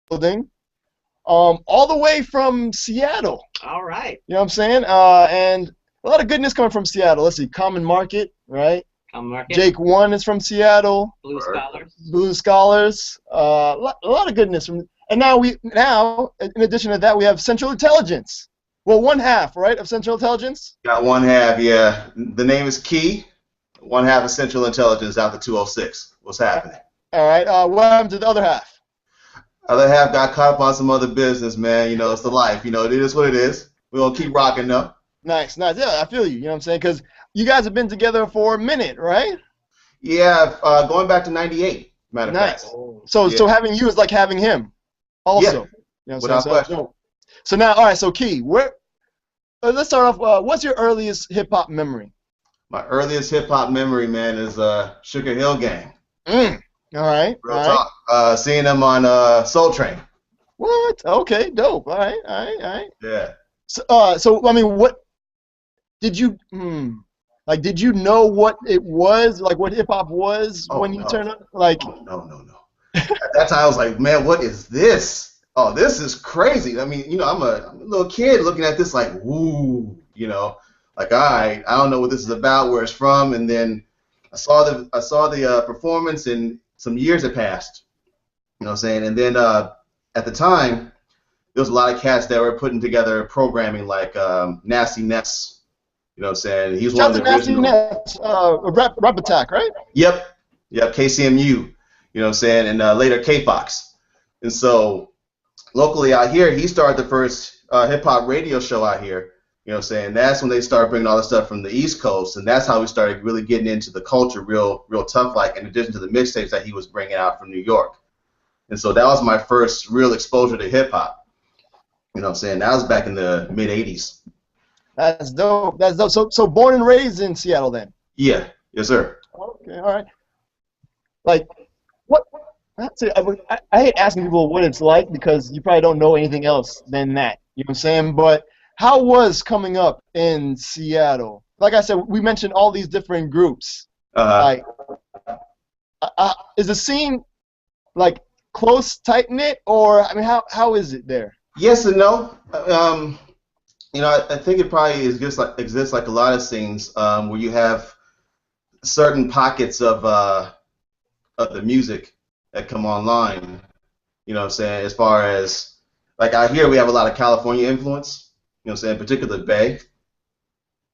building, all the way from Seattle. All right. You know what I'm saying? And a lot of goodness coming from Seattle. Let's see, Common Market, right? Come market. Jake One is from Seattle. Blue Scholars. Blue Scholars. A lot of goodness from. And now in addition to that, we have Central Intelligence. Well, one half, right, of Central Intelligence. Got one half, yeah. The name is Key. One half of Central Intelligence out the 206. What's happening? All right. What happened to the other half? Other half got caught up on some other business, man. You know, it's the life. You know, it is what it is. We're going to keep rocking, though. Nice. Yeah, I feel you. You know what I'm saying? Because you guys have been together for a minute, right? Yeah, going back to 98, matter of Nice. fact. So having you is like having him also. Yeah, You know what I'm without saying? question. So now, all right, so Key, let's start off, what's your earliest hip-hop memory? My earliest hip-hop memory, man, is Sugar Hill Gang. All right. Real talk. Seeing them on Soul Train. What? Okay, dope. All right. Yeah. So I mean, what did you did you know what it was, like what hip hop was when you turned up? Like, no. At that time, I was like, man, what is this? Oh, this is crazy. I mean, you know, I'm a little kid looking at this like, woo, you know, like, all right, I don't know what this is about, where it's from, and then I saw the performance, and some years had passed. You know what I'm saying? And then at the time, there was a lot of cats that were putting together programming like Nasty Ness. You know what I'm saying? He was one of the Nasty original. Ness, Rap Attack, right? Yep, KCMU. You know what I'm saying? And later K-Fox. And so locally out here, he started the first hip-hop radio show out here. You know what I'm saying? That's when they started bringing all the stuff from the East Coast, and that's how we started really getting into the culture real tough, like, in addition to the mixtapes that he was bringing out from New York. And so that was my first real exposure to hip-hop. You know what I'm saying? That was back in the mid-'80s. That's dope. So born and raised in Seattle then? Yeah. Yes, sir. Okay, all right. Like, what? I hate asking people what it's like because you probably don't know anything else than that. You know what I'm saying? But how was coming up in Seattle? Like I said, we mentioned all these different groups. Like, is the scene like close, tight knit, or I mean, how is it there? Yes and no. You know, I think it probably exists like a lot of scenes where you have certain pockets of the music that come online. You know what I'm saying? As far as, like, out here we have a lot of California influence. You know what I'm saying? Particularly the Bay.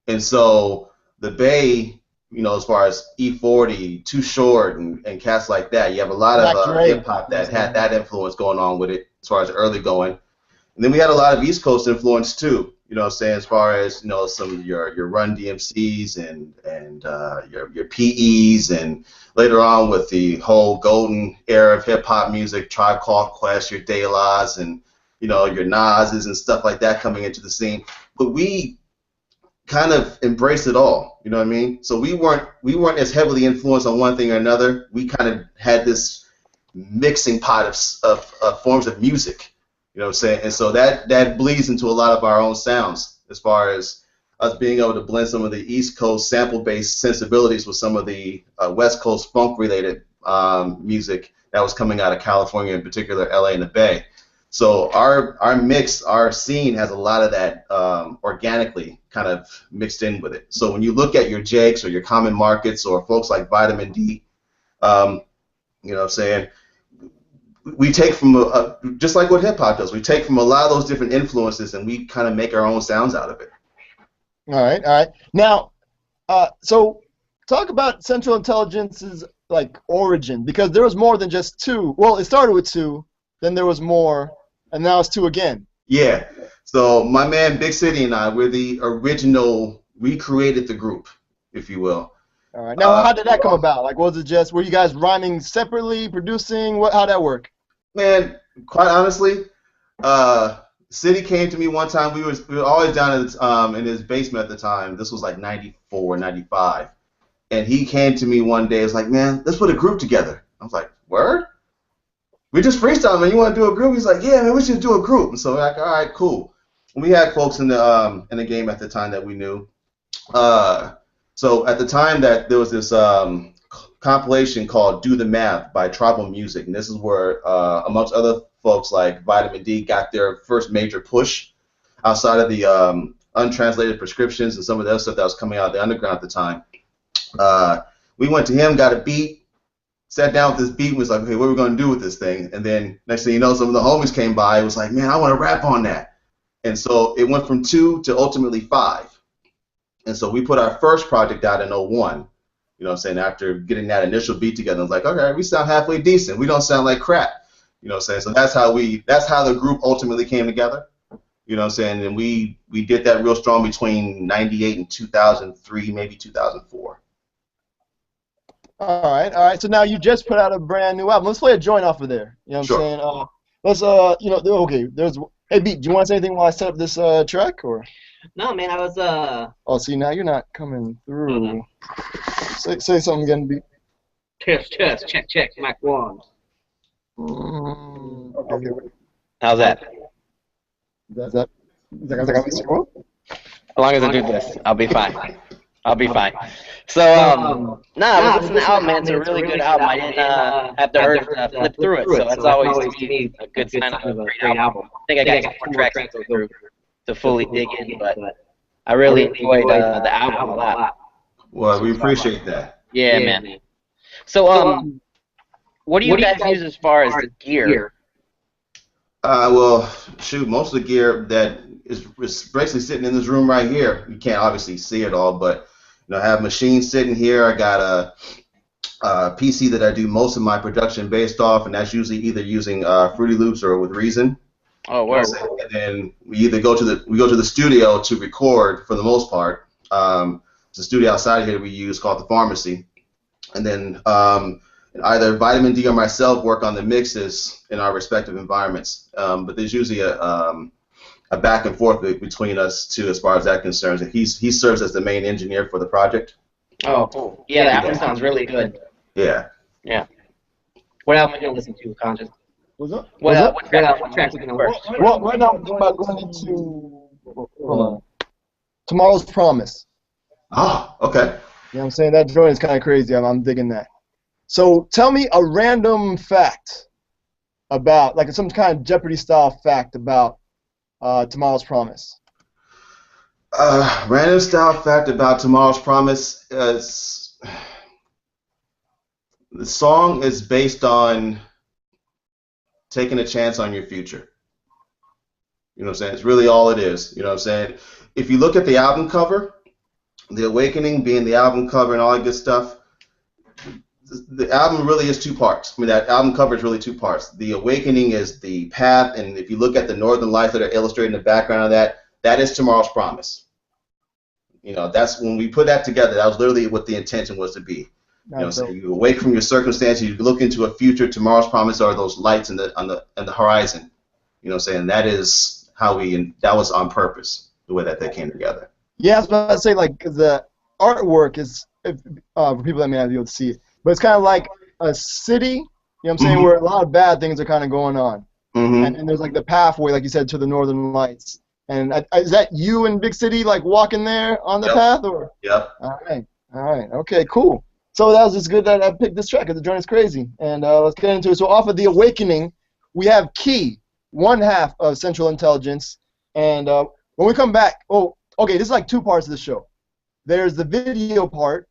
And so the Bay, you know, as far as E40, Too Short, and cats like that, you have a lot of hip hop that had that influence going on with it as far as early going. And then we had a lot of East Coast influence too. You know what I'm saying? As far as, you know, some of your Run DMCs and your PEs, and later on with the whole golden era of hip hop music, Tribe Called Quest, your De La's, and, you know, your Nas's and stuff like that coming into the scene. But we kind of embraced it all. You know what I mean? So we weren't as heavily influenced on one thing or another. We kind of had this mixing pot of forms of music. You know what I'm saying? And so that bleeds into a lot of our own sounds, as far as us being able to blend some of the East Coast sample-based sensibilities with some of the West Coast funk-related music that was coming out of California, in particular LA and the Bay. So our mix, our scene has a lot of that organically kind of mixed in with it. So when you look at your Jakes or your Common Markets or folks like Vitamin D, you know what I'm saying, we take from, just like what hip-hop does, we take from a lot of those different influences and we kind of make our own sounds out of it. All right. Now, so talk about Central Intelligence's, like, origin, because there was more than just two. Well, it started with two, then there was more, and now it's two again. Yeah. So my man Big City and I, we're the original, we created the group, if you will. All right. Now, how did that come about? Like, was it just, were you guys rhyming separately, producing? How'd that work? Man, quite honestly, City came to me one time. We were always down in his basement at the time. This was like 94, 95. And he came to me one day. It's like, man, let's put a group together. I was like, word? We just freestyle, man. You want to do a group? He's like, yeah, man, we should do a group. And so we're like, all right, cool. And we had folks in the game at the time that we knew. So at the time that there was this compilation called "Do the Math" by Tribal Music, and this is where, amongst other folks like Vitamin D, got their first major push outside of the untranslated prescriptions and some of the other stuff that was coming out of the underground at the time. We went to him, got a beat, sat down with this beat, and was like, okay, what are we going to do with this thing? And then next thing you know, some of the homies came by. It was like, man, I want to rap on that. And so it went from 2 to ultimately 5. And so we put our first project out in '01. You know what I'm saying? After getting that initial beat together, I was like, okay, we sound halfway decent. We don't sound like crap. You know what I'm saying? So that's how the group ultimately came together. You know what I'm saying? And we did that real strong between '98 and 2003, maybe 2004. All right. So now you just put out a brand new album. Let's play a joint off of there. You know what Sure. I'm saying? Let's okay. Hey Beat, do you want to say anything while I set up this track or? No, man, I was Oh, see, now you're not coming through. Say something again, Beat. test, check, mic 1. Okay. How's that? Is that cool? As long as I do this, I'll be fine. I'll be fine. So, I was listening to the album, man. It's a really good album. I didn't have the urge to flip through it, so that's always to me a good sign of a great album. I think I got 2 more tracks to go through to fully dig in, but I really enjoyed the album a lot. Well, we appreciate that. Yeah, man. So, what do you guys use as far as the gear? Well, shoot, most of the gear that is basically sitting in this room right here. You can't obviously see it all, but I have machines sitting here. I got a PC that I do most of my production based off, and that's usually either using Fruity Loops or with Reason. Oh, wow. And then we either go to the studio to record for the most part. It's a studio outside here that we use called the Pharmacy, and then either Vitamin D or myself work on the mixes in our respective environments. But there's usually a back and forth between us two as far as that concerns. And he serves as the main engineer for the project. Oh, cool. Yeah, the album sounds really good. Yeah. Yeah. What album are you going to listen to, Conscious? What's up? What track are you going to work? Well, right now we're about going into Tomorrow's Promise. Oh, okay. You know what I'm saying? That joint is kind of crazy. I'm digging that. So tell me a random fact about, like some kind of Jeopardy style fact about Tomorrow's Promise. Random style fact about Tomorrow's Promise is the song is based on taking a chance on your future. You know what I'm saying? It's really all it is. You know what I'm saying? If you look at the album cover, The Awakening being the album cover and all that good stuff, the album really is 2 parts. I mean, that album cover is really 2 parts. The Awakening is the path, and if you look at the northern lights that are illustrated in the background of that, that is Tomorrow's Promise. You know, that's when we put that together. That was literally what the intention was to be. You know, so you awake from your circumstances, you look into a future. Tomorrow's Promise are those lights in the horizon. You know what I'm saying? That is how that was on purpose, the way that they came together. Yeah, I was about to say, like, the artwork is, for people that may not be able to see it, but it's kind of like a city, you know what I'm saying, where a lot of bad things are kind of going on. And there's, like, the pathway, like you said, to the northern lights. And is that you in Big City, like, walking there on the path? Or? Yep. All right. Okay, cool. So that was just good that I picked this track, because the joint is crazy. And let's get into it. So off of The Awakening, we have Key, one half of Central Intelligence. And when we come back, okay, this is like 2 parts of the show. There's the video part,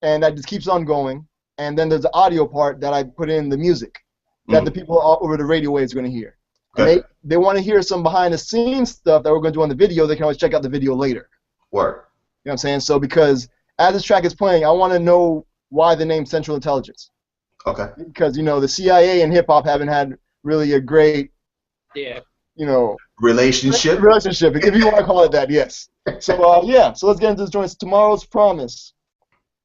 and that just keeps on going. And then there's the audio part that I put in the music that the people all over the radio waves are going to hear. And they want to hear some behind-the-scenes stuff that we're going to do on the video. They can always check out the video later. Word. You know what I'm saying? So because as this track is playing, I want to know why the name Central Intelligence. Okay. Because, the CIA and hip-hop haven't had really a great, relationship, if you want to call it that, yes. So, so let's get into this joint. It's Tomorrow's Promise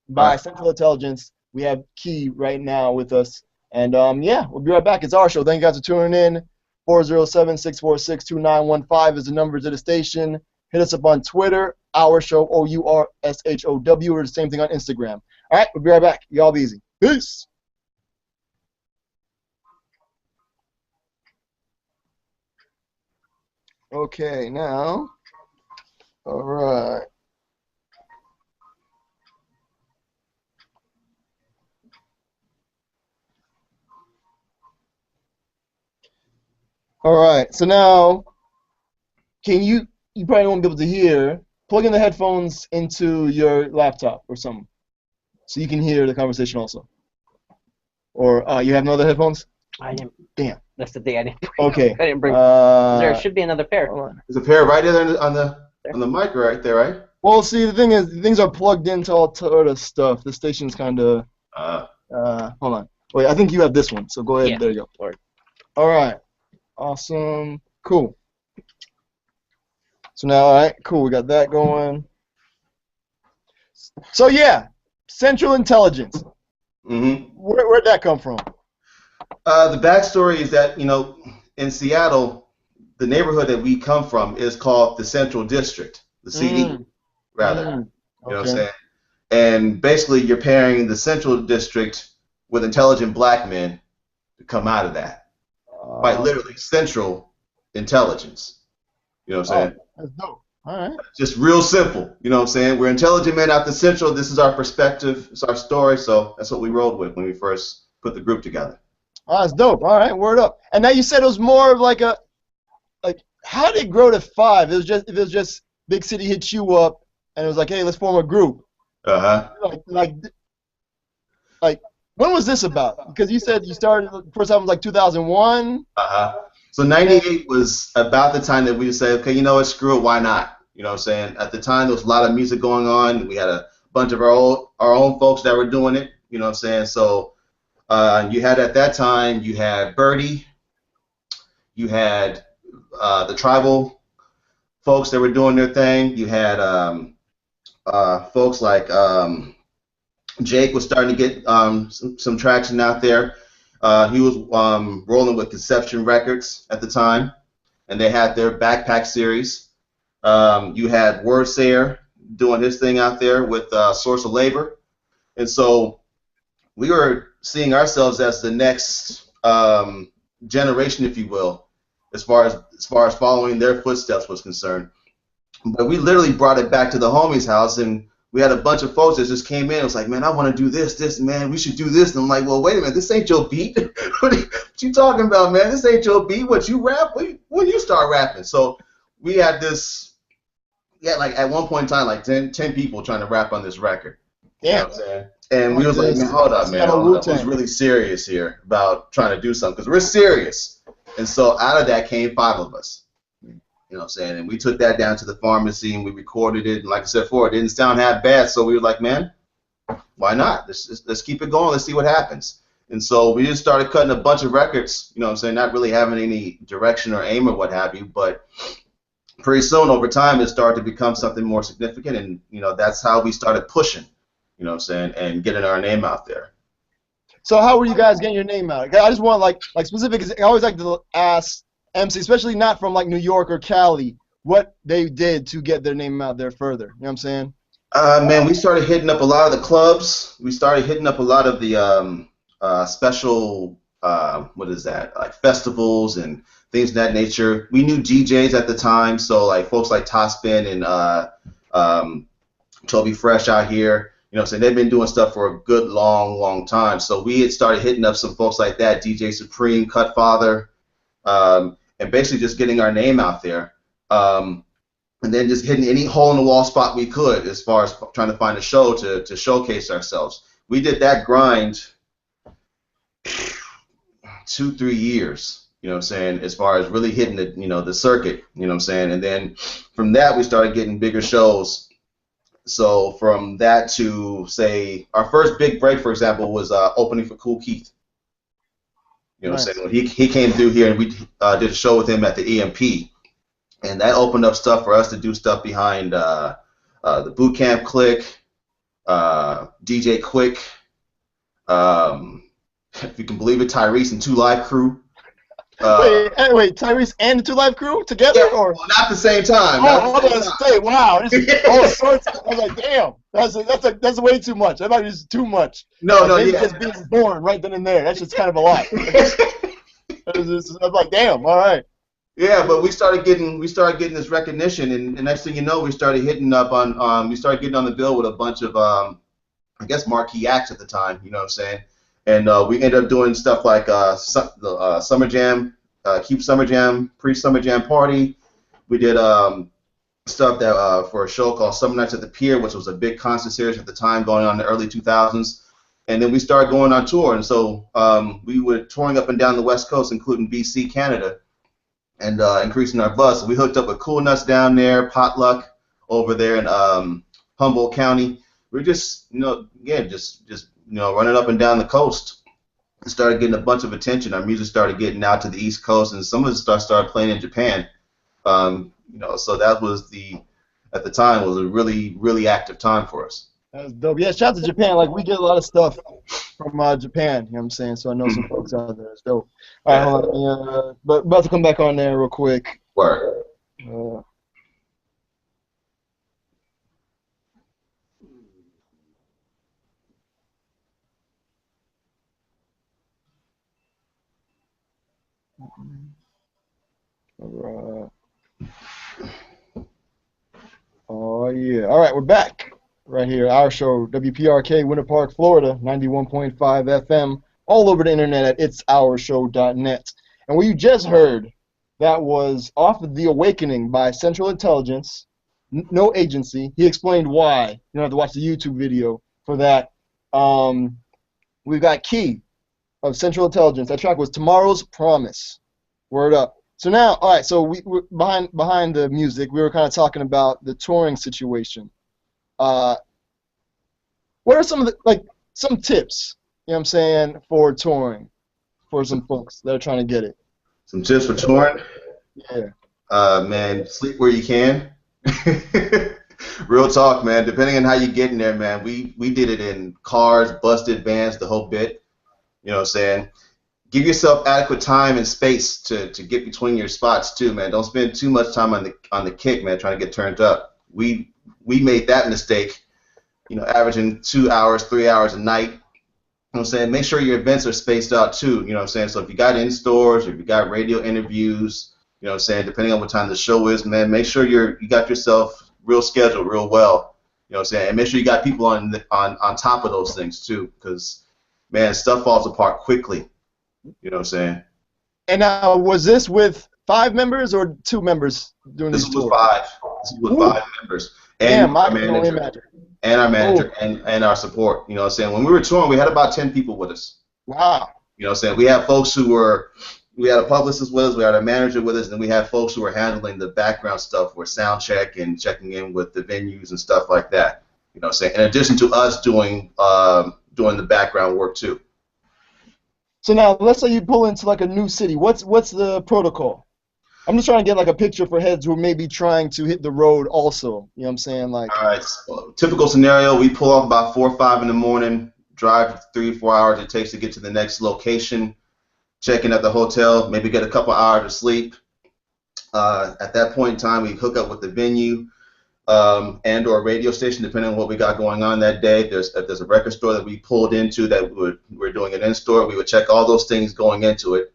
by Central Intelligence. We have Key right now with us. And, we'll be right back. It's our show. Thank you guys for tuning in. 407-646-2915 is the number to the station. Hit us up on Twitter, Our Show, OURSHOW, or the same thing on Instagram. All right, we'll be right back. Y'all be easy. Peace. Okay, now, all right. All right. So now, can you? You probably won't be able to hear. Plug in the headphones into your laptop or something, so you can hear the conversation also. Or you have no other headphones? I didn't. Damn. That's the thing I didn't bring. Okay. I didn't bring. There should be another pair. Hold on. There's a pair right there on the mic right there, right? Well, see, the thing is, things are plugged into all sort of stuff. The station's kind of. Hold on. Wait, I think you have this one. So go ahead. Yeah. There you go. Word. All right. Awesome. Cool. So now, all right, cool. We got that going. So yeah, Central Intelligence. Mm-hmm. Where'd that come from? The backstory is that, in Seattle, the neighborhood that we come from is called the Central District, the CD, rather. You know what I'm saying? And basically, you're pairing the Central District with intelligent black men to come out of that. Quite literally, Central Intelligence. You know what I'm saying? That's dope. All right. Just real simple. You know what I'm saying? We're intelligent men out the Central. This is our perspective. It's our story. So that's what we rolled with when we first put the group together. Oh, that's dope. All right, word up. And now you said it was more of like how did it grow to 5? If it was just Big City hit you up and it was like, hey, let's form a group. Like when was this about? Because you said you started the first album was like 2001. So 98 was about the time that we said, okay, you know what, screw it, why not? You know what I'm saying? At the time, there was a lot of music going on. We had a bunch of our own folks that were doing it. You know what I'm saying? So you had at that time, you had Birdie, you had the tribal folks that were doing their thing. You had folks like Jake was starting to get some traction out there. He was rolling with Conception Records at the time, and they had their Backpack series. You had Wordsayer doing his thing out there with Source of Labor. And so we were seeing ourselves as the next generation, if you will, as far as following their footsteps was concerned. But we literally brought it back to the homie's house, and we had a bunch of folks that just came in. It was like, man, I want to do this, man. We should do this. And I'm like, well, wait a minute. This ain't your beat. What you talking about, man? This ain't your beat. What you rap? When you start rapping? So we had like at one point in time, like 10 people trying to rap on this record. Yeah. You know what I'm saying? And we was like, man, hold up, man. Who's really serious here about trying to do something? Because we're serious. And so out of that came 5 of us. You know what I'm saying? And we took that down to the pharmacy and we recorded it. And like I said before, it didn't sound half bad. So we were like, man, why not? Let's keep it going. Let's see what happens. And so we just started cutting a bunch of records, you know what I'm saying, not really having any direction or aim or what have you. But pretty soon over time, it started to become something more significant. And, that's how we started pushing, you know what I'm saying, and getting our name out there. So how were you guys getting your name out? I just want like specific. I always like to ask MC, especially not from like New York or Cali, what they did to get their name out there further. You know what I'm saying? Man, we started hitting up a lot of the clubs. We started hitting up a lot of the special, like festivals and things of that nature. We knew DJs at the time, so like folks like Tosspin and Toby Fresh out here. You know what I'm saying? They've been doing stuff for a good long time. So we had started hitting up some folks like that, DJ Supreme, Cutfather, and basically just getting our name out there. And then just hitting any hole in the wall spot we could as far as trying to find a show to showcase ourselves. We did that grind 2-3 years, you know what I'm saying, as far as really hitting the circuit, you know what I'm saying? And then from that we started getting bigger shows. So from that to, say, our first big break, for example, was opening for Kool Keith. You know what I'm saying? When he came through here and we did a show with him at the EMP. And that opened up stuff for us to do stuff behind the Boot Camp Clique, DJ Quick, if you can believe it, Tyrese and 2 Live Crew. Wait, Tyrese and the 2 Live Crew together? Yeah, or? Well, not at the same time. Oh, I was going to say, wow. This is all sorts of, I was like, damn, that's way too much. I thought it was too much. Just being born right then and there. That's just kind of a lot. I'm like, damn, all right. Yeah, but we started getting this recognition, and next thing you know, we started hitting up on we started getting on the bill with a bunch of I guess marquee acts at the time, you know what I'm saying? And we ended up doing stuff like the Summer Jam Cube Summer Jam, pre-Summer Jam party. We did stuff that for a show called Summer Nights at the Pier, which was a big concert series at the time going on in the early 2000s. And then we started going on tour, and so we were touring up and down the West Coast, including BC, Canada, and increasing our buzz. So we hooked up with Cool Nuts down there, Potluck over there in Humboldt County. We were just, again, just running up and down the coast. It started getting a bunch of attention. Our music started getting out to the East Coast, and some of it started playing in Japan. So that was at the time, was a really, really active time for us. That was dope. Yeah, shout out to Japan. Like, we get a lot of stuff from Japan, you know what I'm saying? So I know some folks out there. It's dope. All right, hold on. But about to come back on there real quick. Word. All right. Oh, yeah. All right, we're back. Right here, our show, WPRK, Winter Park, Florida, 91.5 FM, all over the internet at itsourshow.net. And what you just heard, that was Off of the Awakening by Central Intelligence, no agency. He explained why. You don't have to watch the YouTube video for that. We've got Key of Central Intelligence. That track was Tomorrow's Promise. Word up. So now, all right, so we're behind the music, we were kind of talking about the touring situation. What are some of some tips, you know what I'm saying, for touring, for some folks that are trying to get it? Some tips for touring? Yeah. Man, sleep where you can. Real talk, man. Depending on how you get in there, man, we did it in cars, busted vans, the whole bit. You know what I'm saying? Give yourself adequate time and space to get between your spots too, man. Don't spend too much time on the kick, man, trying to get turned up. We made that mistake, averaging 2 hours, 3 hours a night. You know what I'm saying? Make sure your events are spaced out too, you know what I'm saying? So if you got in-stores or if you got radio interviews, you know what I'm saying, depending on what time the show is, man, make sure you got yourself real scheduled, real well, you know what I'm saying? And make sure you got people on top of those things too, because, man, stuff falls apart quickly, you know what I'm saying? And now, was this with 5 members or 2 members doing this tour? This was 5 members. And our manager. And our manager and our support. You know what I'm saying? When we were touring, we had about 10 people with us. Wow. You know what I'm saying? We had folks we had a publicist with us, we had a manager with us, and we had folks who were handling the background stuff, for sound check and checking in with the venues and stuff like that. You know what I'm saying? In addition to us doing the background work too. So now, let's say you pull into a new city. What's the protocol? I'm just trying to get a picture for heads who may be trying to hit the road also. You know what I'm saying? All right. So, typical scenario, we pull off about 4 or 5 in the morning, drive 3 or 4 hours it takes to get to the next location, check in at the hotel, maybe get a couple hours of sleep. At that point in time, we hook up with the venue and or radio station, depending on what we got going on that day. If there's a record store that we pulled into that we're doing an in-store, we would check all those things going into it.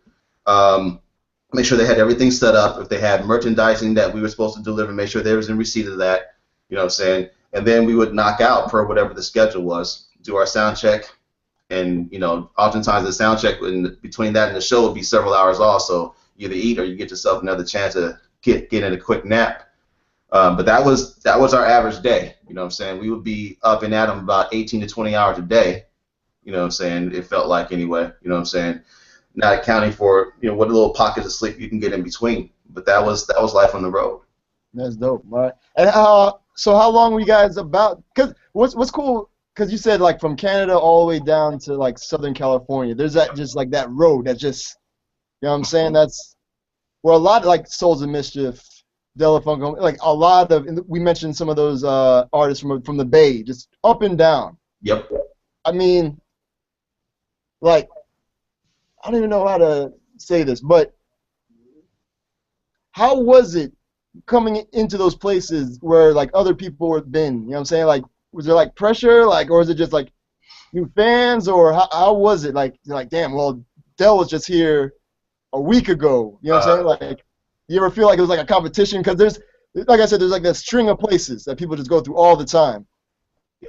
Make sure they had everything set up. If they had merchandising that we were supposed to deliver, make sure they was in receipt of that. You know what I'm saying? And then we would knock out per whatever the schedule was, do our sound check, and oftentimes the sound check between that and the show would be several hours off. So you either eat or you get yourself another chance to get in a quick nap. But that was our average day. You know what I'm saying? We would be up and at 'em about 18 to 20 hours a day. You know what I'm saying? It felt like anyway. You know what I'm saying? Not accounting for what little pockets of sleep you can get in between, but that was life on the road. That's dope, all right. And so how long were you guys about? Cause what's cool? Cause you said from Canada all the way down to Southern California. There's that road that just, you know what I'm saying? That's where a lot of Souls of Mischief, Della Funk, a lot of, we mentioned some of those artists from the Bay, just up and down. Yep. I mean, I don't even know how to say this, but how was it coming into those places where other people have been? You know what I'm saying? Was there pressure, or is it just new fans, or how was it? Damn, well, Del was just here a week ago. You know what I'm saying? You ever feel it was a competition? Because there's, like I said, there's that string of places that people just go through all the time.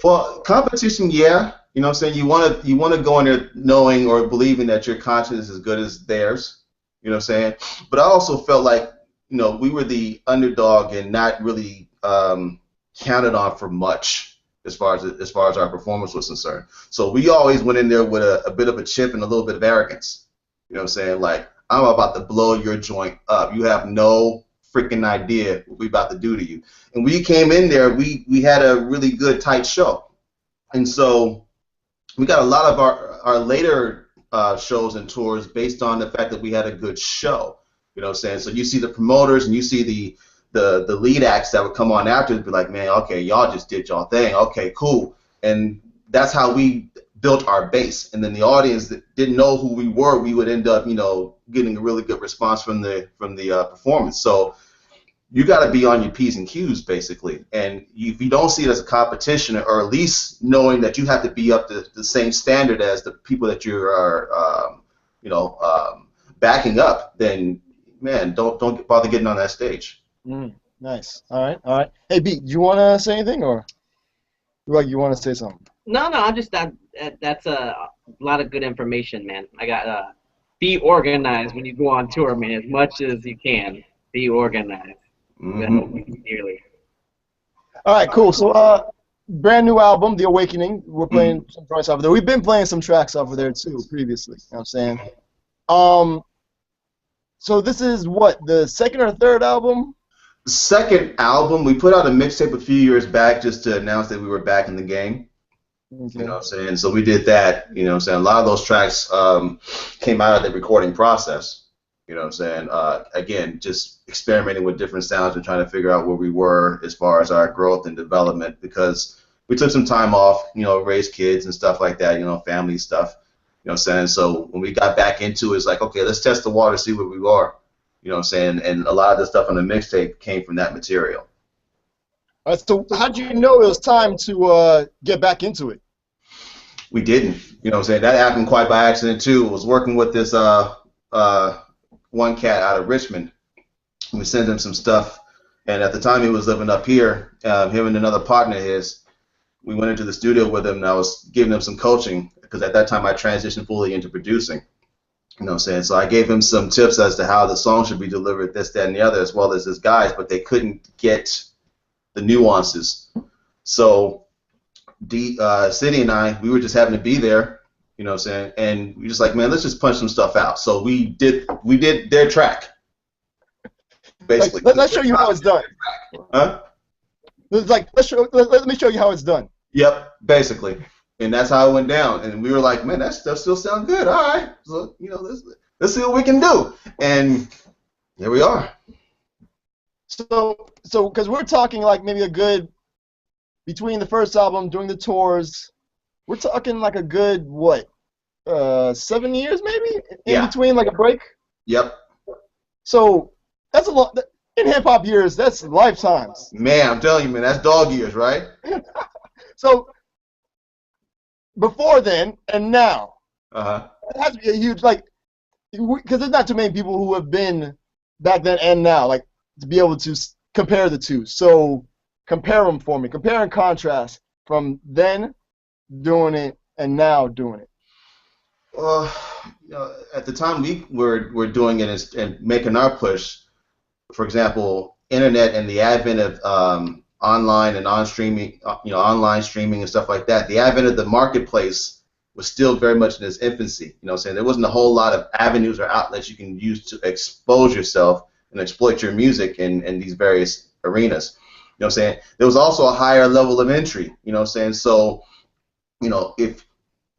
Well, competition, yeah. You know what I'm saying? You want to go in there knowing or believing that your content is as good as theirs. You know what I'm saying? But I also felt like, you know, we were the underdog and not really counted on for much as far as our performance was concerned. So we always went in there with a bit of a chip and a little bit of arrogance. You know what I'm saying? Like, I'm about to blow your joint up. You have no freaking idea what we about to do to you. And we came in there, we had a really good tight show. And so we got a lot of our later shows and tours based on the fact that we had a good show. You know what I'm saying? So you see the promoters and you see the lead acts that would come on after and be like, man, okay, y'all just did y'all thing. Okay, cool. And that's how we built our base. And then the audience that didn't know who we were, we would end up, you know, getting a really good response from the performance. So you got to be on your P's and Q's, basically. And if you don't see it as a competition, or at least knowing that you have to be up to the same standard as the people that you are, backing up, then, man, don't bother getting on that stage. Nice. All right. Hey, B, do you want to say anything, or you want to say something? No, I'm just that's a lot of good information, man. I got be organized when you go on tour, man, as much as you can. Be organized. Dearly. All right, cool. So, brand new album, The Awakening. We're playing some tracks over there. We've been playing some tracks over there too previously. You know what I'm saying? So this is what, the second or third album? Second album. We put out a mixtape a few years back just to announce that we were back in the game. Okay. You know what I'm saying? So we did that. You know what I'm saying? A lot of those tracks came out of the recording process. You know what I'm saying? Again, just experimenting with different sounds and trying to figure out where we were as far as our growth and development, because we took some time off, you know, raised kids and stuff like that, you know, family stuff. You know what I'm saying? So when we got back into it, it's like, okay, let's test the water, see where we are. You know what I'm saying? And a lot of the stuff on the mixtape came from that material. All right, so how did you know it was time to get back into it? We didn't. You know what I'm saying? That happened quite by accident, too. I was working with this one cat out of Richmond. We sent him some stuff, and at the time he was living up here, him and another partner of his, we went into the studio with him, and I was giving him some coaching, because at that time I transitioned fully into producing. You know what I'm saying? So I gave him some tips as to how the song should be delivered, this, that, and the other, as well as his guys, but they couldn't get the nuances. So City and I, we were just having to be there. You know what I'm saying? And we just like, man, let's just punch some stuff out. So we did their track. Basically. Let's show you how it's done. Huh? It's like, let me show you how it's done. Yep, basically. And that's how it went down. And we were like, man, that stuff still sounds good. All right. So, you know, let's see what we can do. And here we are. So because we're talking like maybe a good, between the first album, doing the tours, we're talking like a good, what, 7 years maybe? In between, like a break? Yep. So that's a lot. In hip-hop years, that's lifetimes. Man, I'm telling you, man, that's dog years, right? So before then and now, it has to be a huge, like, because there's not too many people who have been back then and now, like, to be able to compare the two. So compare them for me. Compare and contrast from then doing it and now doing it. You know, at the time we were doing it and making our push, for example, internet and the advent of online and online streaming and stuff like that, the advent of the marketplace was still very much in its infancy. You know what I'm saying? There wasn't a whole lot of avenues or outlets you can use to expose yourself and exploit your music in these various arenas. You know what I'm saying? There was also a higher level of entry. You know what I'm saying? So, you know, if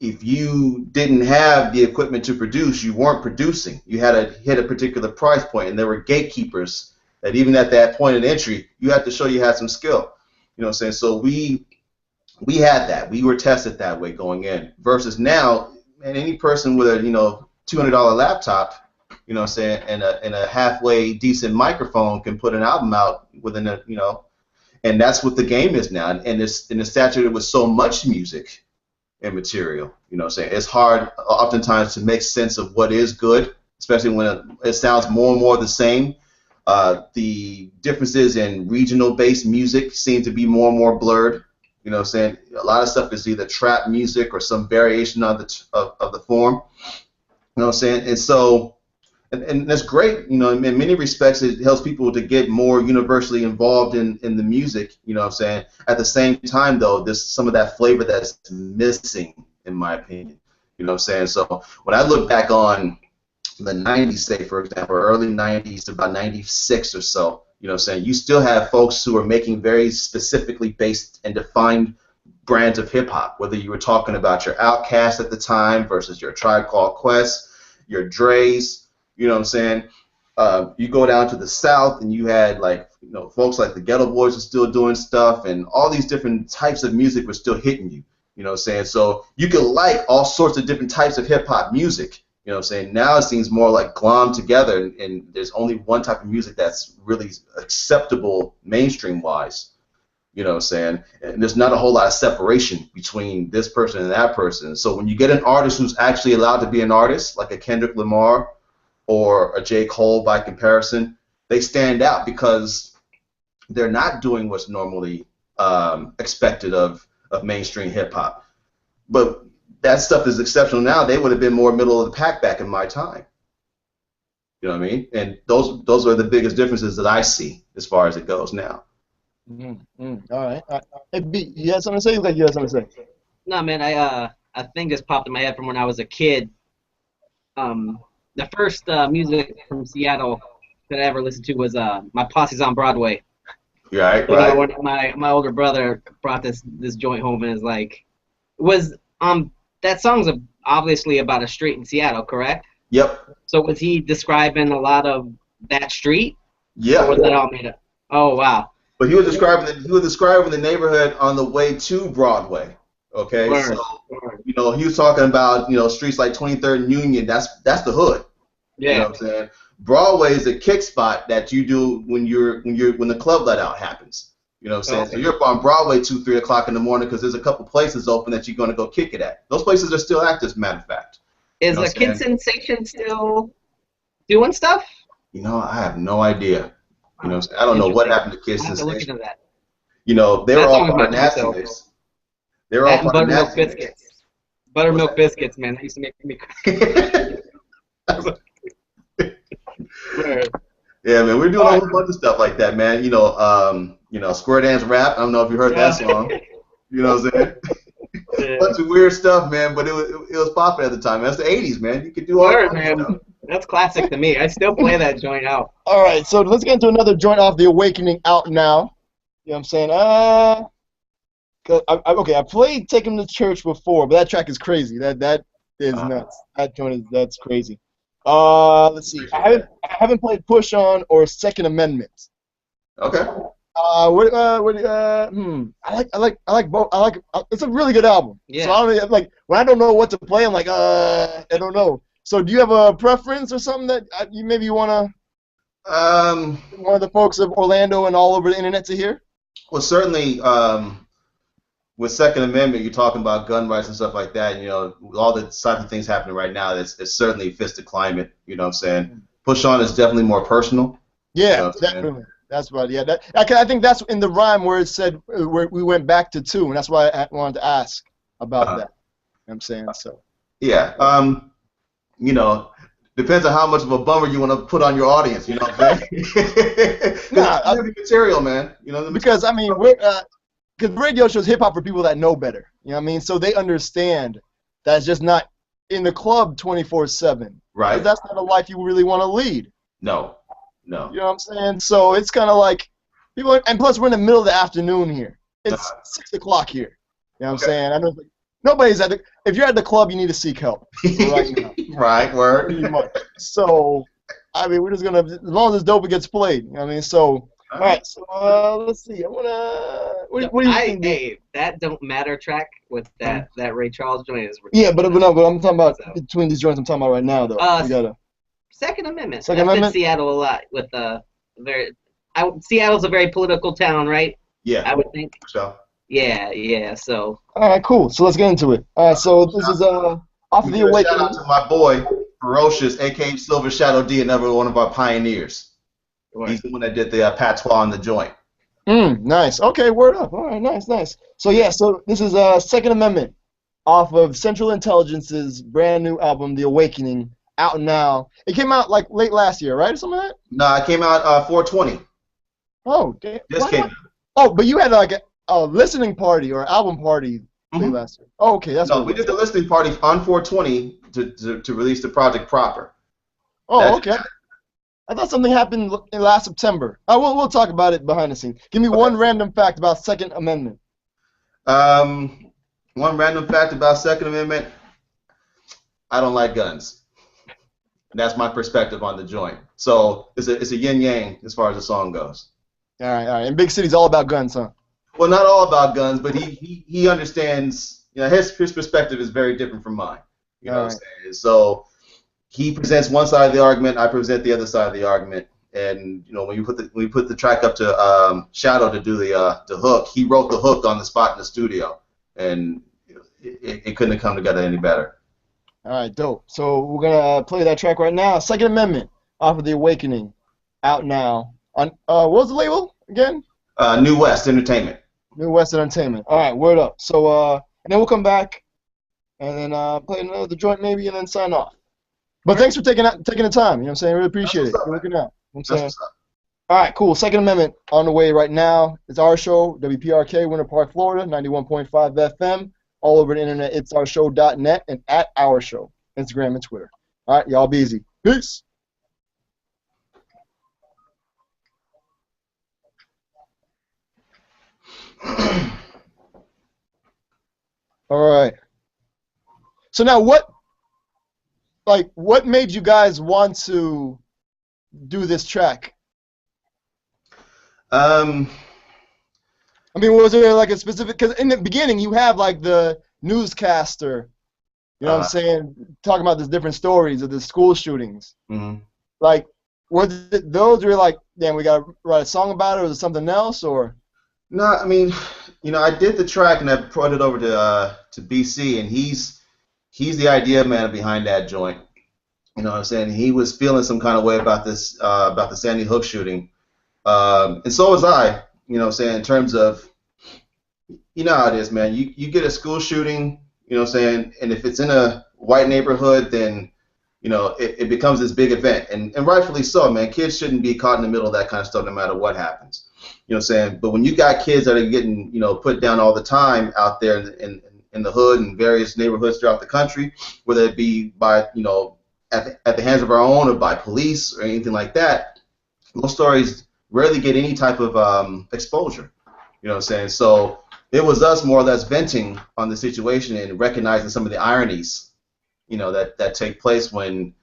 you didn't have the equipment to produce, you weren't producing. You had to hit a particular price point, and there were gatekeepers that even at that point of entry, you had to show you had some skill. You know what I'm saying? So we had that. We were tested that way going in. Versus now, man, any person with a $200 laptop, you know what I'm saying, and a halfway decent microphone can put an album out within and that's what the game is now. And it's saturated with so much music and material. You know what I'm saying? It's hard oftentimes to make sense of what is good, especially when it sounds more and more the same. The differences in regional-based music seem to be more and more blurred. You know what I'm saying? A lot of stuff is either trap music or some variation of the form. You know what I'm saying? And so and that's great. You know, in many respects, it helps people to get more universally involved in the music. You know what I'm saying? At the same time, though, there's some of that flavor that's missing, in my opinion. You know what I'm saying? So when I look back on the 90s, say, for example, early 90s to about 96 or so, you know what I'm saying, you still have folks who are making very specifically based and defined brands of hip-hop, whether you were talking about your Outkast at the time versus your Tribe Called Quest, your Dre's, you know what I'm saying? You go down to the South and you had, like, you know, folks like the Ghetto Boys are still doing stuff, and all these different types of music were still hitting you, you know what I'm saying? So you could like all sorts of different types of hip-hop music. You know what I'm saying? Now it seems more like glommed together, and there's only one type of music that's really acceptable mainstream-wise. You know what I'm saying? And there's not a whole lot of separation between this person and that person. So when you get an artist who's actually allowed to be an artist, like a Kendrick Lamar or a J. Cole by comparison, they stand out because they're not doing what's normally expected of mainstream hip-hop. But that stuff is exceptional now. They would have been more middle of the pack back in my time. You know what I mean? And those are the biggest differences that I see as far as it goes now. All right. Hey, B, you had something to say? Like you had something to say? No, man, I think just popped in my head from when I was a kid. The first music from Seattle that I ever listened to was My Posse's on Broadway. Right, You right. know, when my older brother brought this joint home and is like, that song's obviously about a street in Seattle, correct? Yep. So was he describing a lot of that street? Yeah. Or was that all made up? Oh, wow. But he was describing the neighborhood on the way to Broadway. Okay. Word. So you know, he was talking about, you know, streets like 23rd and Union. That's the hood. Yeah. You know what I'm saying? Broadway is a kick spot that you do when the club let out happens. You know what I'm saying? Okay. So you're up on Broadway 2, 3 o'clock in the morning because there's a couple places open that you're going to go kick it at. Those places are still active, as a matter of fact. Is You know the what I'm Kid saying? Sensation still doing stuff? You know, I have no idea. You know what I'm saying? I don't know what happened to Kiss I have to look Sensation. into that. You know, they That were all song is part of my favorite, though. Nastiness. They were all That and part of buttermilk Nastiness. biscuits. Buttermilk biscuits, man. That used to make me cry. Yeah, man, we're doing a whole bunch of stuff like that, man. You know, Square Dance Rap. I don't know if you heard that song. You know what I'm saying? Yeah. Bunch of weird stuff, man. But it was popular at the time. That's the '80s, man. You could do all Word, kinds of man. stuff. That's classic to me. I still play that joint out. All right, so let's get into another joint off The Awakening out now. You know what I'm saying? Okay, I played Take Him to Church before, but that track is crazy. That is nuts. That joint that's crazy. Let's see. I haven't played Push On or Second Amendment. Okay. I like both. It's a really good album. Yeah. So I don't like when I don't know what to play. I'm like, I don't know. So do you have a preference or something that you want one of the folks of Orlando and all over the internet to hear? Well, certainly, with Second Amendment, you're talking about gun rights and stuff like that. And, you know, with all the types of things happening right now, it certainly fits the climate. You know what I'm saying? Push On is definitely more personal. Yeah, You know what I'm saying? definitely. That's right. Yeah, I think that's in the rhyme where it said where we went back to 2, and that's why I wanted to ask about that. You know what I'm saying? So. Yeah. You know, depends on how much of a bummer you want to put on your audience. You know what I'm saying? Nah, It's material, man. You know. Because I mean, because radio shows hip hop for people that know better. You know what I mean? So they understand that it's just not in the club 24/7. Right. That's not a life you really want to lead. No. You know what I'm saying? So it's kind of like people, and plus we're in the middle of the afternoon here. It's 6 o'clock here. You know what I'm saying? I know nobody's at the. If you're at the club, you need to seek help right now. Right. Word. Pretty much. So, I mean, we're just gonna, as long as it's dope, it gets played. You know what I mean? So, all right. So, let's see. I wanna. What do you think? Hey, that Don't Matter track with that Ray Charles joint is. Yeah, but I'm talking about between these joints. I'm talking about right now, though. We gotta. Second Amendment. Second That's Amendment? in Seattle a lot with Seattle's a very political town, right? Yeah. I would think. So. Yeah. So. All right, cool. So let's get into it. All right, so this is off of The Shout Awakening. out to my boy Ferocious, aka Silver Shadow D, another one of our pioneers. He's the one that did the patois on the joint. Nice. Okay, word up. All right, nice. So yeah, so this is Second Amendment off of Central Intelligence's brand new album, The Awakening, out now. It came out like late last year, right, or something like that? No, it came out 420. Oh, damn. Just came out. Oh, but you had like a listening party or album party late last year. Oh, okay, that's No, what we did the listening party on 420 to release the project proper. Oh, okay. I thought something happened in last September. We'll talk about it behind the scenes. Give me one random fact about Second Amendment. One random fact about Second Amendment. I don't like guns. That's my perspective on the joint. So it's a yin yang as far as the song goes. All right, all right. And Big City's all about guns, huh? Well, not all about guns, but he understands. You know, his perspective is very different from mine. You know what I'm saying? So he presents one side of the argument, I present the other side of the argument. And you know, when we put the track up to Shadow to do the hook, he wrote the hook on the spot in the studio, and you know, it couldn't have come together any better. All right, dope. So we're gonna play that track right now. Second Amendment off of The Awakening, out now on what was the label again? New West Entertainment. New West Entertainment. All right, word up. So and then we'll come back and then play another joint maybe and then sign off. But thanks for taking the time. You know what I'm saying? I really appreciate it. You're looking out. You know what I'm saying? All right, cool. Second Amendment on the way right now. It's our show, WPRK, Winter Park, Florida, 91.5 FM. All over the internet, it's ourshow.net and at Our Show, Instagram and Twitter. All right, y'all be easy. Peace. All right. So now what made you guys want to do this track? I mean, was there like a specific, because in the beginning you have like the newscaster, you know what I'm saying, talking about these different stories of the school shootings. Mm-hmm. Like, was it those where you're like, damn, we got to write a song about it, or was it something else, or? No, I mean, you know, I did the track and I brought it over to BC, and he's the idea man behind that joint. You know what I'm saying? He was feeling some kind of way about this, about the Sandy Hook shooting. And so was I, you know what I'm saying, in terms of, you know how it is, man. You get a school shooting, you know what I'm saying, and if it's in a white neighborhood, then, you know, it becomes this big event. And rightfully so, man. Kids shouldn't be caught in the middle of that kind of stuff no matter what happens. You know what I'm saying? But when you got kids that are getting, you know, put down all the time out there in the hood and various neighborhoods throughout the country, whether it be by, you know, at the hands of our own or by police or anything like that, those stories rarely get any type of exposure. You know what I'm saying? So it was us more or less venting on the situation and recognizing some of the ironies, you know, that take place when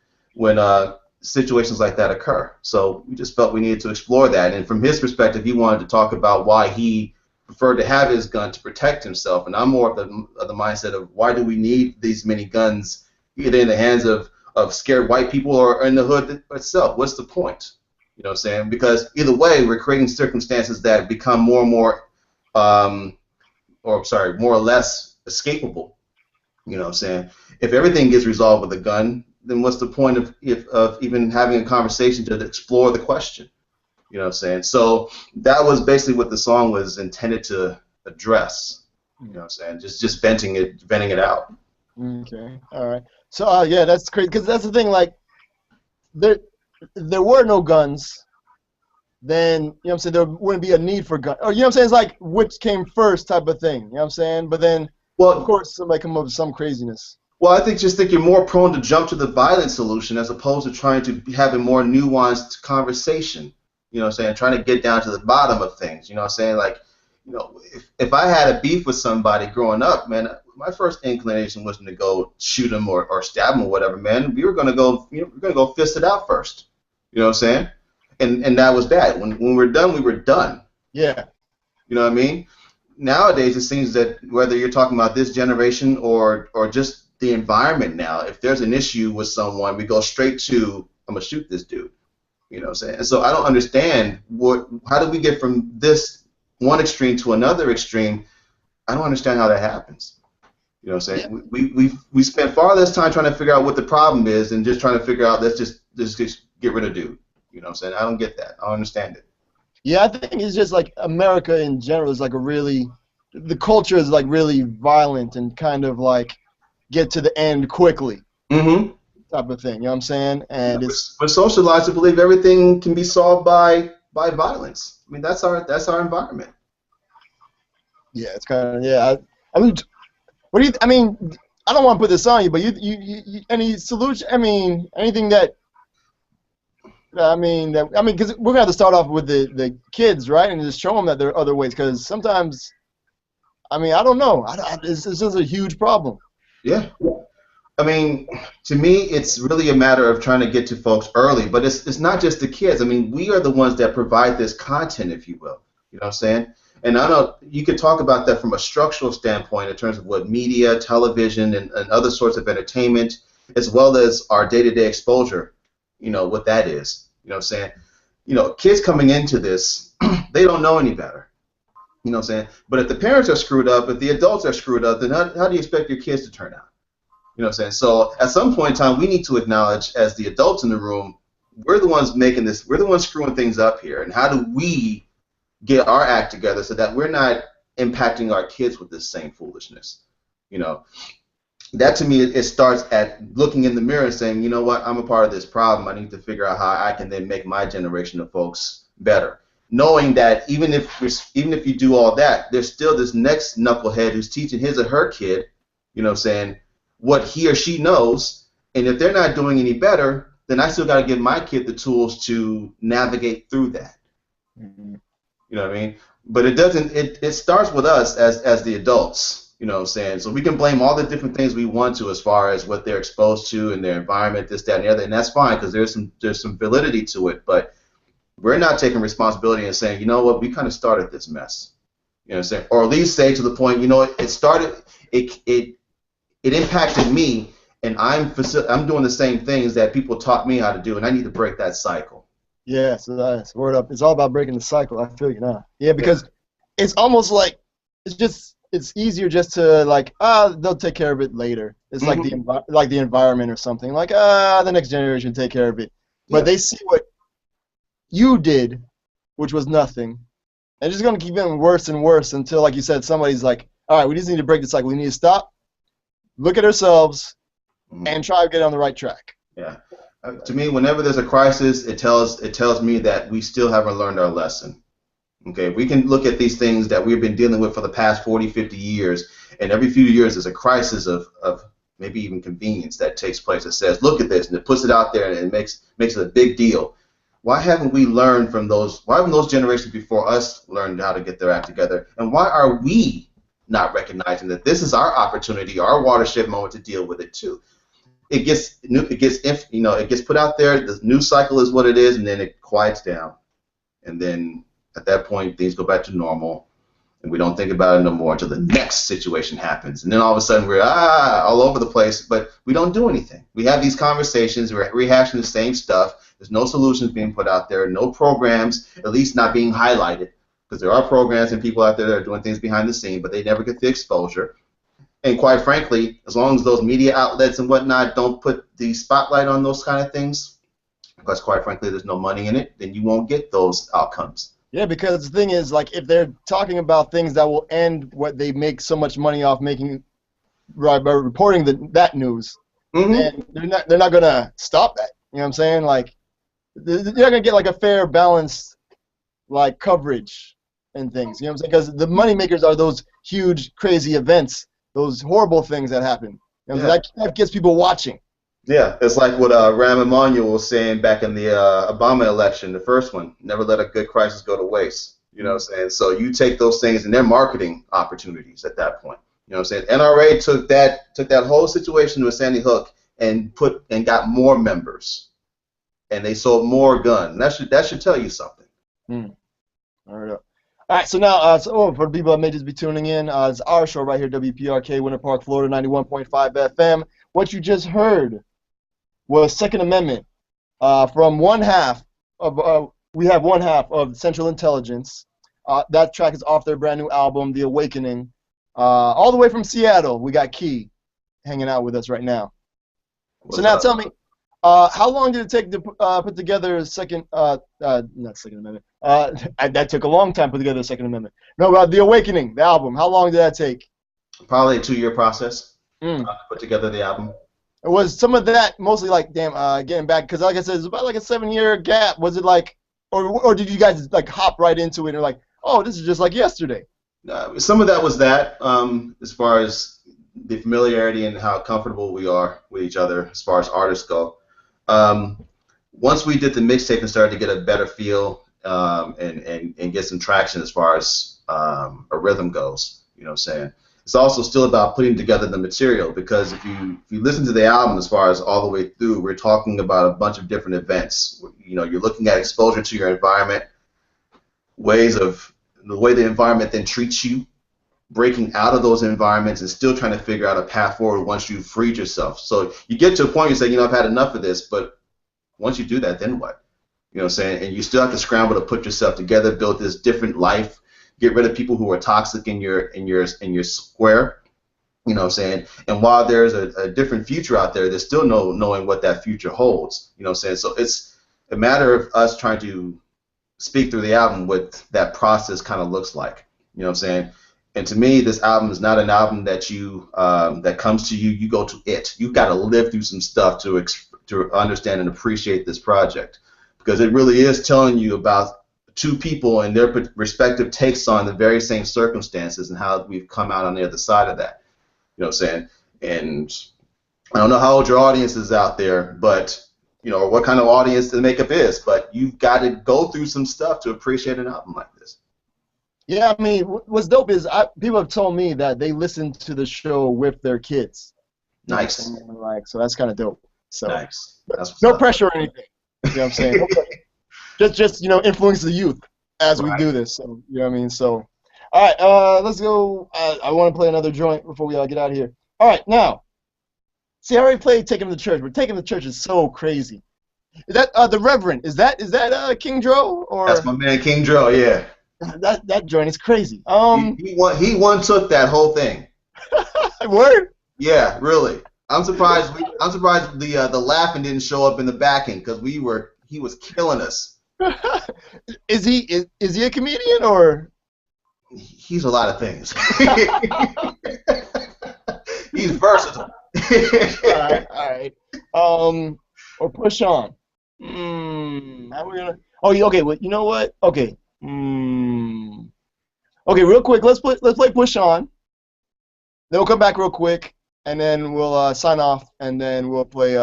situations like that occur. So we just felt we needed to explore that. And from his perspective, he wanted to talk about why he preferred to have his gun to protect himself. And I'm more of the mindset of why do we need these many guns either in the hands of scared white people or in the hood itself? What's the point? You know what I'm saying? Because either way, we're creating circumstances that become more and more, more or less escapable. You know what I'm saying? If everything gets resolved with a gun, then what's the point of even having a conversation to explore the question? You know what I'm saying? So that was basically what the song was intended to address. You know what I'm saying? Just venting it out. Okay. All right. So yeah, that's crazy because that's the thing. Like, there were no guns, then, you know what I'm saying, there wouldn't be a need for guns. Or, you know what I'm saying, it's like which came first type of thing, you know what I'm saying? But then, well, of course, somebody come up with some craziness. Well, I think you're more prone to jump to the violent solution as opposed to trying to have a more nuanced conversation, you know what I'm saying, trying to get down to the bottom of things, you know what I'm saying? Like, you know, if I had a beef with somebody growing up, man, my first inclination wasn't to go shoot him or stab him or whatever, man. We were gonna go fist it out first. You know what I'm saying? And that was that. When we're done, we were done. Yeah. You know what I mean? Nowadays, it seems that whether you're talking about this generation or just the environment now, if there's an issue with someone, we go straight to, I'm going to shoot this dude. You know what I'm saying? And so I don't understand how do we get from this one extreme to another extreme? I don't understand how that happens. You know what I'm saying? Yeah. We spent far less time trying to figure out what the problem is and just trying to figure out, let's just get rid of dude. You know what I'm saying? I don't get that. I don't understand it. Yeah, I think it's just like America in general is like the culture is like really violent and kind of like get to the end quickly. Mm-hmm. type of thing. You know what I'm saying? And we're socialized to believe everything can be solved by violence. I mean, that's our environment. Yeah, it's kind of I mean, what do you? I mean, I don't want to put this on you, but you any solution? I mean, anything that. Because we're gonna have to start off with the kids, right, and just show them that there are other ways. Because sometimes, I mean, I don't know. This is a huge problem. Yeah. I mean, to me, it's really a matter of trying to get to folks early. But it's not just the kids. I mean, we are the ones that provide this content, if you will. You know what I'm saying? And I know you could talk about that from a structural standpoint in terms of what media, television, and other sorts of entertainment, as well as our day-to-day exposure, you know, what that is. You know what I'm saying? You know, kids coming into this, they don't know any better. You know what I'm saying? But if the parents are screwed up, if the adults are screwed up, then how do you expect your kids to turn out? You know what I'm saying? So at some point in time, we need to acknowledge, as the adults in the room, we're the ones making this, we're the ones screwing things up here. And how do we get our act together so that we're not impacting our kids with this same foolishness? You know, that to me, it starts at looking in the mirror and saying, you know what, I'm a part of this problem. I need to figure out how I can then make my generation of folks better. Knowing that even if you do all that, there's still this next knucklehead who's teaching his or her kid, you know what I'm saying, what he or she knows, and if they're not doing any better, then I still got to give my kid the tools to navigate through that. Mm-hmm. You know what I mean? But it doesn't. It starts with us as the adults. You know what I'm saying? So we can blame all the different things we want to as far as what they're exposed to in their environment, this, that, and the other, and that's fine because there's some validity to it. But we're not taking responsibility and saying, you know what, we kind of started this mess. You know what I'm saying? Or at least say to the point, you know, it impacted me, and I'm doing the same things that people taught me how to do, and I need to break that cycle. Yeah, so that's word up. It's all about breaking the cycle. I feel you now. Yeah, because it's almost like it's easier just to like they'll take care of it later. It's like the environment or something. Like the next generation take care of it. But they see what you did, which was nothing, and it's just gonna keep getting worse and worse until, like you said, somebody's like, all right, we just need to break the cycle. We need to stop, look at ourselves, and try to get on the right track. Yeah. To me, whenever there's a crisis, it tells me that we still haven't learned our lesson. Okay, we can look at these things that we've been dealing with for the past 40, 50 years, and every few years there's a crisis of maybe even convenience that takes place that says, look at this, and it puts it out there and it makes it a big deal. Why haven't we learned from those? Why haven't those generations before us learned how to get their act together? And why are we not recognizing that this is our opportunity, our watershed moment to deal with it too? It gets put out there. The news cycle is what it is, and then it quiets down, and then at that point things go back to normal, and we don't think about it no more until the next situation happens, and then all of a sudden we're all over the place, but we don't do anything. We have these conversations, we're rehashing the same stuff. There's no solutions being put out there, no programs, at least not being highlighted, because there are programs and people out there that are doing things behind the scene, but they never get the exposure. And quite frankly, as long as those media outlets and whatnot don't put the spotlight on those kind of things, because quite frankly there's no money in it, then you won't get those outcomes. Yeah, because the thing is, like, if they're talking about things that will end what they make so much money off making, right, by reporting that news, and they're not gonna stop that. You know what I'm saying? Like, you're not gonna get like a fair, balanced, like, coverage and things. You know what I'm saying? Because the money makers are those huge, crazy events, those horrible things that happen. You know, that gets people watching. Yeah, it's like what Rahm Emanuel was saying back in the Obama election, the first one. Never let a good crisis go to waste. You know what I'm saying? So you take those things and they're marketing opportunities at that point. You know what I'm saying? NRA took that whole situation with Sandy Hook and got more members, and they sold more guns. That should tell you something. All right, so now, for the people that may just be tuning in, it's our show right here, WPRK, Winter Park, Florida, 91.5 FM. What you just heard was Second Amendment from one half of, we have one half of Central Intelligence. That track is off their brand new album, The Awakening. All the way from Seattle, we got Key hanging out with us right now. So now tell me, how long did it take to put together a second, not Second Amendment, that took a long time to put together the Second Amendment. No, The Awakening, the album, how long did that take? Probably a 2-year process to put together the album. Was some of that mostly like, damn, getting back? Because like I said, it's about like a 7-year gap. Was it like, or did you guys like hop right into it and like, oh, this is just like yesterday? Some of that was that, as far as the familiarity and how comfortable we are with each other as far as artists go. Once we did the mixtape and started to get a better feel, and get some traction as far as a rhythm goes, you know what I'm saying? It's also still about putting together the material, because if you listen to the album as far as all the way through, we're talking about a bunch of different events. You know, you're looking at exposure to your environment, ways of the way the environment then treats you, breaking out of those environments and still trying to figure out a path forward once you've freed yourself. So you get to a point where you say, you know, I've had enough of this, but once you do that, then what? You know what I'm saying? And you still have to scramble to put yourself together, build this different life, get rid of people who are toxic in your square. You know what I'm saying? And while there's a different future out there, there's still no knowing what that future holds. You know what I'm saying? So it's a matter of us trying to speak through the album what that process kind of looks like. You know what I'm saying? And to me, this album is not an album that you that comes to you. You go to it. You've got to live through some stuff to understand and appreciate this project, because it really is telling you about two people and their respective takes on the very same circumstances and how we've come out on the other side of that. You know what I'm saying? And I don't know how old your audience is out there, but you know, or what kind of audience the makeup is, but you've got to go through some stuff to appreciate an album like this. Yeah, I mean, what's dope is people have told me that they listen to the show with their kids. Nice. And like, so that's kind of dope. So nice. That's no pressure or anything. You know what I'm saying? just you know, influence the youth as we do this. So you know what I mean. So all right, let's go. I want to play another joint before we get out of here. All right, now. See, I already played "Take Him to Church," but "Take Him to Church" is so crazy. Is that the Reverend? Is that King Dro? Or that's my man King Dro? Yeah. That joint is crazy. He one took that whole thing. Word? Yeah, really. I'm surprised the laughing didn't show up in the backing, because he was killing us. Is he a comedian or? He's a lot of things. He's versatile. All right. Or Push On. How we gonna? Oh, okay. Well, you know what? Okay. Okay, real quick. Let's play Push On. Then we'll come back real quick, and then we'll sign off, and then we'll play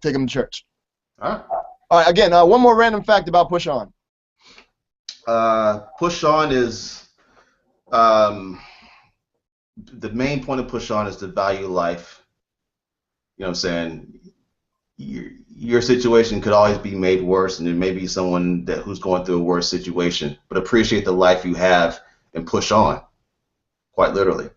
Take 'Em to Church. All right. All right. Again, one more random fact about Push On. Push On is the main point of Push On is to value life. You know what I'm saying? Your situation could always be made worse, and there may be someone who's going through a worse situation, but appreciate the life you have and push on, quite literally.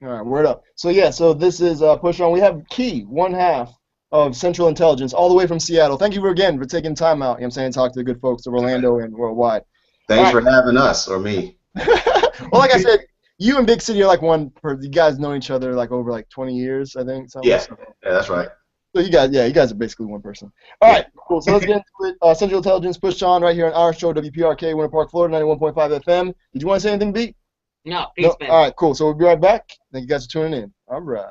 All right, word up. So yeah, so this is Push On. We have Key, one half of Central Intelligence, all the way from Seattle. Thank you again for taking time out, you know what I'm saying, talk to the good folks of Orlando and worldwide. Thanks for having us, or me. Well, like I said, you and Big City are like one person. You guys know each other like over like 20 years, I think. Yeah, that's right. So you guys are basically one person. All right, cool. So let's get into it. Central Intelligence, Push On, right here on our show, WPRK, Winter Park, Florida, 91.5 FM. Did you want to say anything, B? No, peace, man. All right, cool. So we'll be right back. Thank you guys for tuning in. All right.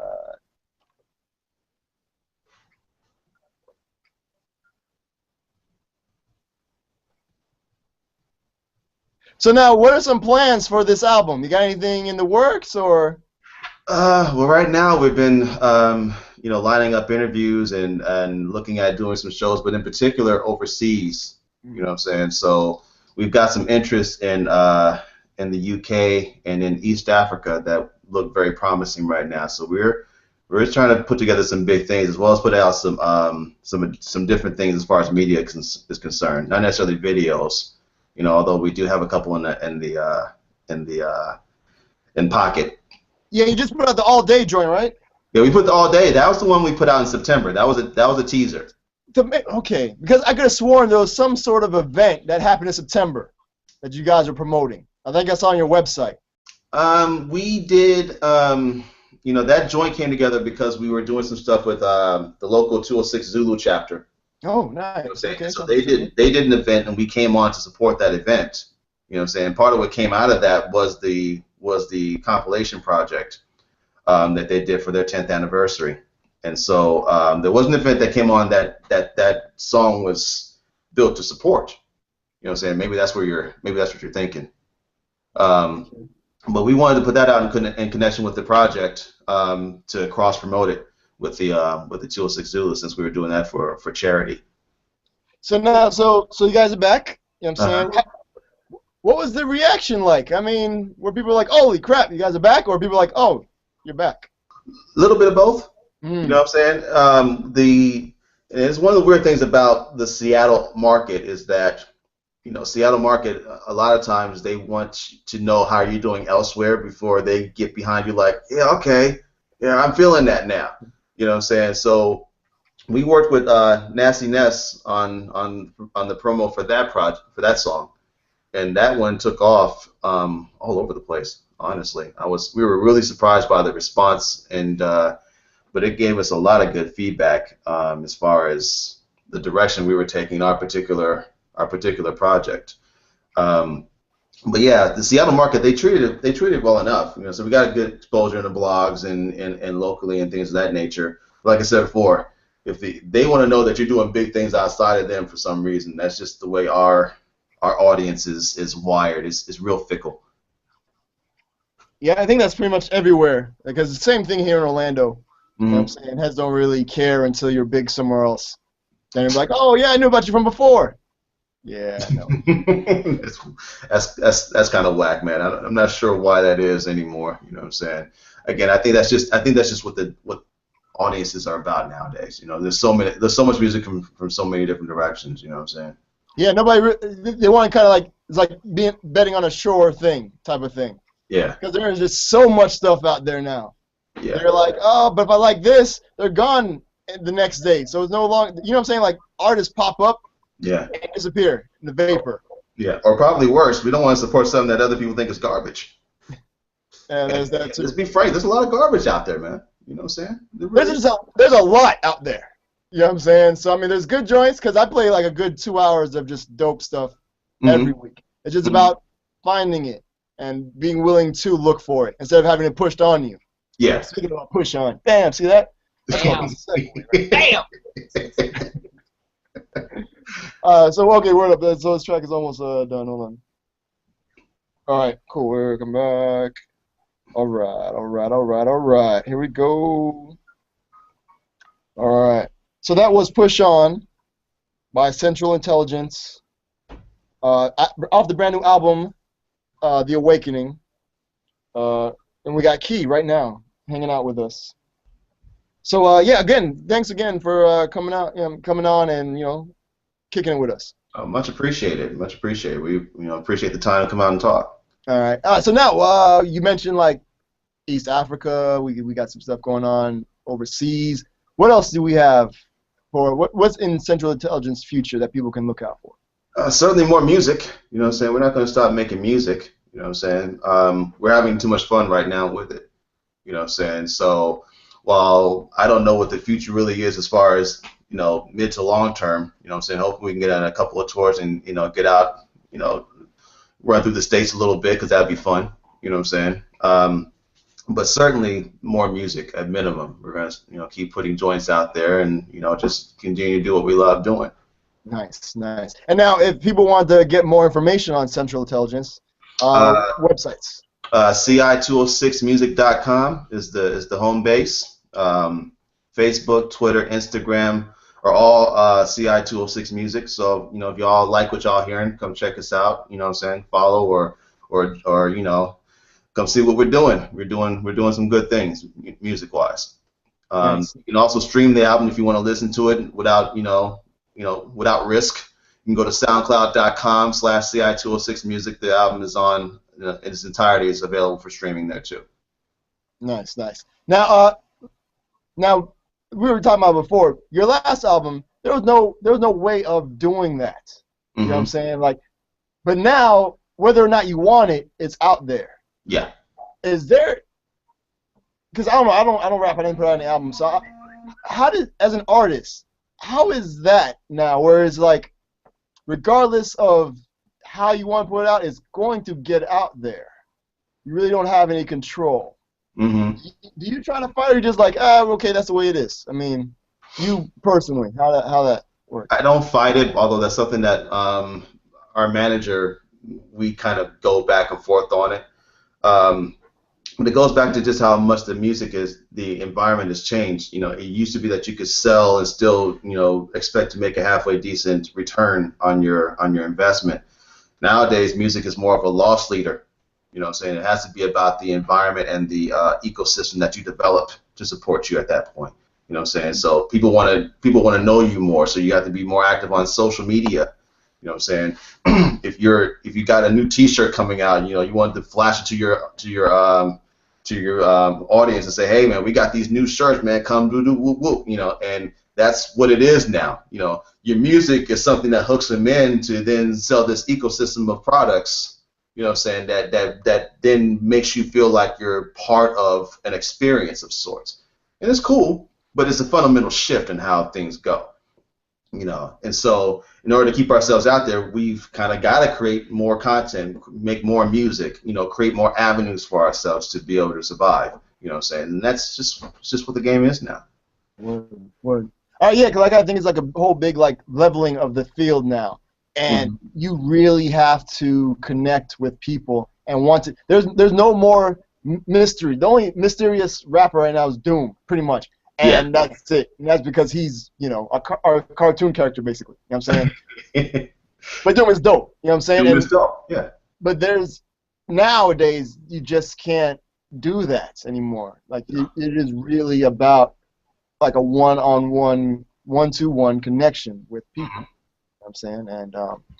So now, what are some plans for this album? You got anything in the works, or? Well, right now we've been, lining up interviews and looking at doing some shows, but in particular overseas. You know what I'm saying? So we've got some interest in the UK and in East Africa that look very promising right now. So we're just trying to put together some big things, as well as put out some different things as far as media is concerned. Not necessarily videos, although we do have a couple in pocket. Yeah, you just put out the All Day joint, right? Yeah, we put the All Day. That was the one we put out in September. That was a teaser. Okay, because I could have sworn there was some sort of event that happened in September that you guys are promoting. I think I saw on your website. We did. That joint came together because we were doing some stuff with the local 206 Zulu chapter. Oh, nice. Okay. So they did an event, and we came on to support that event. You know what I'm saying? Part of what came out of that was the compilation project that they did for their 10th anniversary. And so there was an event that came on that song was built to support. You know what I'm saying? Maybe that's what you're thinking. But we wanted to put that out in connection with the project to cross promote it with the 206 Zulu, since we were doing that for charity. So now, so you guys are back. You know what I'm saying? What was the reaction like? I mean, were people like, "Holy crap, you guys are back," or were people like, "Oh, you're back"? A little bit of both. You know what I'm saying? It's one of the weird things about the Seattle market is that, Seattle market, a lot of times they want to know how you're doing elsewhere before they get behind you like, yeah, okay, yeah, I'm feeling that now. You know what I'm saying? So we worked with Nasty Ness on the promo for that project, for that song, and that one took off all over the place. Honestly, we were really surprised by the response, and but it gave us a lot of good feedback as far as the direction we were taking our particular project. But yeah, the Seattle market, they treated it well enough. So we got a good exposure in the blogs and locally and things of that nature. Like I said before, if they want to know that you're doing big things outside of them for some reason, that's just the way our audience is wired. It's real fickle. Yeah, I think that's pretty much everywhere. Because the same thing here in Orlando. You know what I'm saying? Heads don't really care until you're big somewhere else. Then you're like, oh yeah, I knew about you from before. Yeah, no. that's kind of whack, man. I'm not sure why that is anymore. You know what I'm saying? Again, I think that's just what audiences are about nowadays. There's so much music from so many different directions. You know what I'm saying? Yeah, they want to kind of like, it's like betting on a sure thing type of thing. Yeah. Because there is just so much stuff out there now. Yeah. They're like, oh, but if I like this, they're gone the next day. So it's no longer, you know what I'm saying? Like artists pop up. Yeah. And disappear in the vapor. Yeah, or probably worse, we don't want to support something that other people think is garbage. And there's that too. Let's be frank, there's a lot of garbage out there, man. You know what I'm saying? There's a lot out there. You know what I'm saying? So, I mean, there's good joints, because I play like a good 2 hours of just dope stuff every week. It's just about finding it and being willing to look for it instead of having it pushed on you. Yeah. Speaking about push on. Bam, see that? Damn. Damn! So okay, word up. So this track is almost done. Hold on. All right, cool. Welcome back. All right. Here we go. All right. So that was "Push On" by Central Intelligence, off the brand new album, The Awakening. And we got Key right now hanging out with us. So yeah, again, thanks again for coming on and kicking it with us. Much appreciated. Much appreciated. We appreciate the time to come out and talk. All right. So now you mentioned like East Africa. We got some stuff going on overseas. What else do we have for what's in Central Intelligence future that people can look out for? Certainly more music. You know what I'm saying? We're not going to stop making music. You know what I'm saying? We're having too much fun right now with it. You know what I'm saying? So while I don't know what the future really is as far as mid to long term, you know what I'm saying? Hopefully we can get on a couple of tours and, get out, run through the States a little bit, because that'd be fun, you know what I'm saying? But certainly more music at minimum. We're going to, keep putting joints out there and, just continue to do what we love doing. Nice. And now if people want to get more information on Central Intelligence, websites. CI206music.com is the home base. Facebook, Twitter, Instagram are all CI206 Music. So, if y'all like what y'all hearing, come check us out. You know what I'm saying? Follow or come see what we're doing. We're doing some good things music-wise. Nice. You can also stream the album if you want to listen to it without without risk. You can go to SoundCloud.com/CI206 Music. The album is on in its entirety. Is available for streaming there too. Nice. Now we were talking about before your last album. There was no way of doing that. You know what I'm saying? Like, but now whether or not you want it, it's out there. Yeah. Is there? Because I don't know. I don't rap. I didn't put out any album. So as an artist, how is that now? Where it's like, regardless of how you want to put it out, it's going to get out there. You really don't have any control. Hmm. Do you try to fight, or you just like, ah, okay, that's the way it is? I mean, you personally, how that works? I don't fight it, although that's something that our manager, we kind of go back and forth on it. Um, but it goes back to just how much the environment has changed. You know, it used to be that you could sell and still, expect to make a halfway decent return on your investment. Nowadays, music is more of a loss leader. You know what I'm saying? It has to be about the environment and the ecosystem that you develop to support you at that point. You know what I'm saying? So people want to know you more, so you have to be more active on social media. You know what I'm saying? If you got a new T-shirt coming out, you want to flash it to your audience and say, hey man, we got these new shirts, man, come do whoop whoop, and that's what it is now. Your music is something that hooks them in to then sell this ecosystem of products. You know what I'm saying? That then makes you feel like you're part of an experience of sorts, and it's cool, but it's a fundamental shift in how things go. And so in order to keep ourselves out there, we've kind of got to create more content, make more music, create more avenues for ourselves to be able to survive. You know what I'm saying? And that's just what the game is now. Word, word. Yeah, because like, I think it's like a whole big like leveling of the field now, and you really have to connect with people and want to. There's no more mystery. The only mysterious rapper right now is Doom, pretty much. And that's it. And that's because he's, a cartoon character, basically. You know what I'm saying? But Doom is dope. You know what I'm saying? Doom is dope, yeah. But nowadays, you just can't do that anymore. Like, it is really about, like, a one-on-one, one-to-one connection with people. You know what I'm saying? And,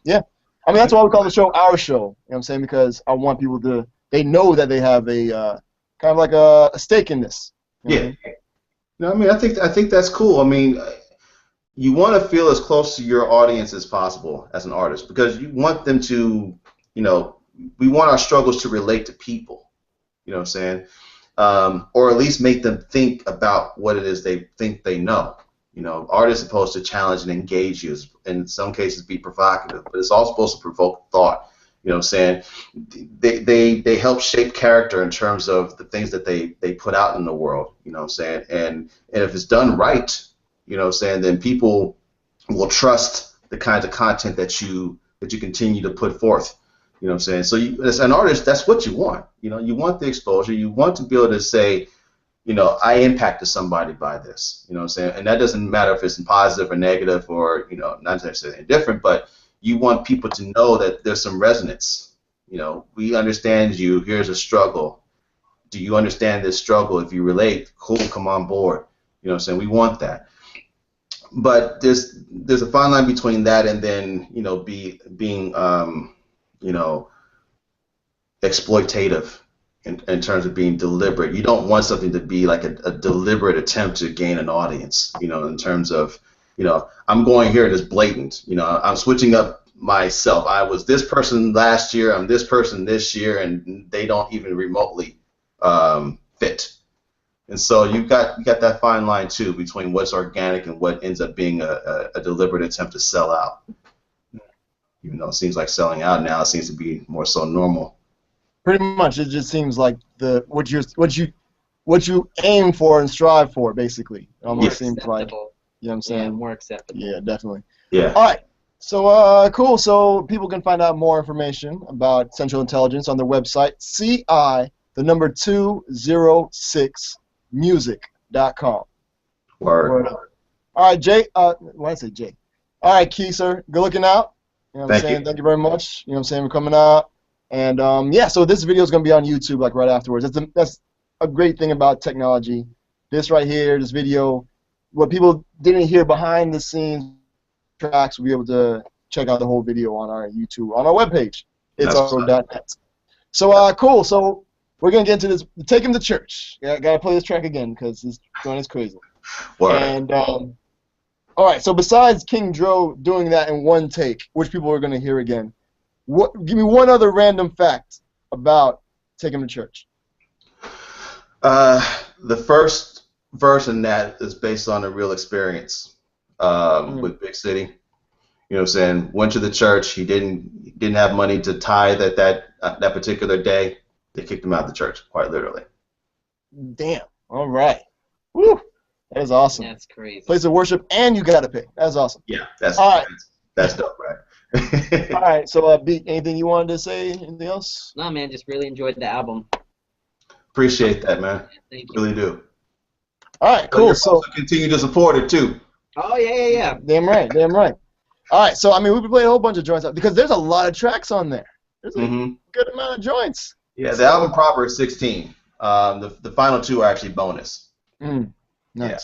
yeah. I mean, that's why we call the show Our Show. You know what I'm saying? Because I want people to, they know that they have a, kind of like a stake in this. You know what I mean? No, I mean, I think that's cool. I mean, you want to feel as close to your audience as possible as an artist, because you want them to, we want our struggles to relate to people. You know what I'm saying? Or at least make them think about what it is they think they know. Art is supposed to challenge and engage you, in some cases be provocative, but it's also supposed to provoke thought. You know what I'm saying? They help shape character in terms of the things that they put out in the world. You know what I'm saying? And if it's done right, you know what I'm saying, then people will trust the kinds of content that you continue to put forth. You know what I'm saying? So as an artist, that's what you want. You want the exposure. You want to be able to say, I impacted somebody by this. You know what I'm saying? And that doesn't matter if it's positive or negative or, not necessarily indifferent, but you want people to know that there's some resonance. We understand you. Here's a struggle. Do you understand this struggle? If you relate, cool, come on board. You know what I'm saying? We want that. But there's a fine line between that and then, being exploitative in terms of being deliberate. You don't want something to be like a deliberate attempt to gain an audience, in terms of, I'm going here and it's blatant. I'm switching up myself. I was this person last year, I'm this person this year, and they don't even remotely fit. And so you got that fine line too between what's organic and what ends up being a deliberate attempt to sell out. Even though it seems like selling out now, it seems to be more so normal. Pretty much, it just seems like what you aim for and strive for, basically. It almost seems like, you know what I'm saying? Yeah, more acceptable. Yeah, definitely. Yeah. All right. So cool. So people can find out more information about Central Intelligence on their website, CI206music.com. Word. All right, Jay. Why did I say Jay? All right, Key, sir. Good looking out. You know what I'm saying? Thank you very much. You know what I'm saying, for coming out. And yeah, so this video is going to be on YouTube like right afterwards. That's a great thing about technology. This right here, this video, what people didn't hear behind the scenes tracks, will be able to check out the whole video on our YouTube, on our webpage, itsauro.net. So cool. So we're going to get into this. Take him to church. Got to play this track again because this joint is crazy. Word. And all right, so besides King Dro doing that in one take, which people are going to hear again, give me one other random fact about Take Him to Church. The first verse in that is based on a real experience with Big City. You know what I'm saying? Went to the church. He didn't have money to tithe at that particular day. They kicked him out of the church, quite literally. Damn. All right. Woo. That is awesome. That's crazy. Place of worship, and you got to pay. That's awesome. Yeah, that's All right. that's dope, right? All right. So, B, anything you wanted to say? Anything else? No, man, just really enjoyed the album. Appreciate that, man. Thank you. Really do. All right. So Cool. you're So, supposed to continue to support it too. Oh, yeah. damn right. Damn right. All right. So, I mean, we played a whole bunch of joints because there's a lot of tracks on there. There's a Mm-hmm. good amount of joints. Yeah, the album proper is 16. The final 2 are actually bonus. Nice. Yeah.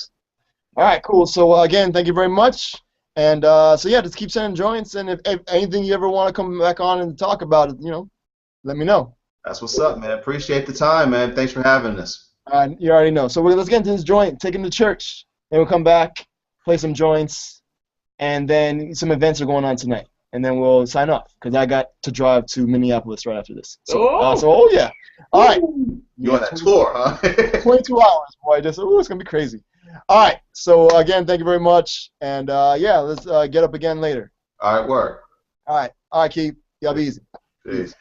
All right, cool. So again, thank you very much. And so yeah, just keep sending joints. And if anything you ever want to come back on and talk about it, let me know. That's what's up, man. Appreciate the time, man. Thanks for having us. You already know. So let's get into this joint. Take him to church. Then we'll come back, play some joints, and then some events are going on tonight. And then we'll sign off because I got to drive to Minneapolis right after this. So yeah. All right. You on that tour, huh? 22 hours, boy. It's gonna be crazy. All right. So again, thank you very much, and yeah, let's get up again later. All right, work. All right, Keith. Y'all be easy. Peace.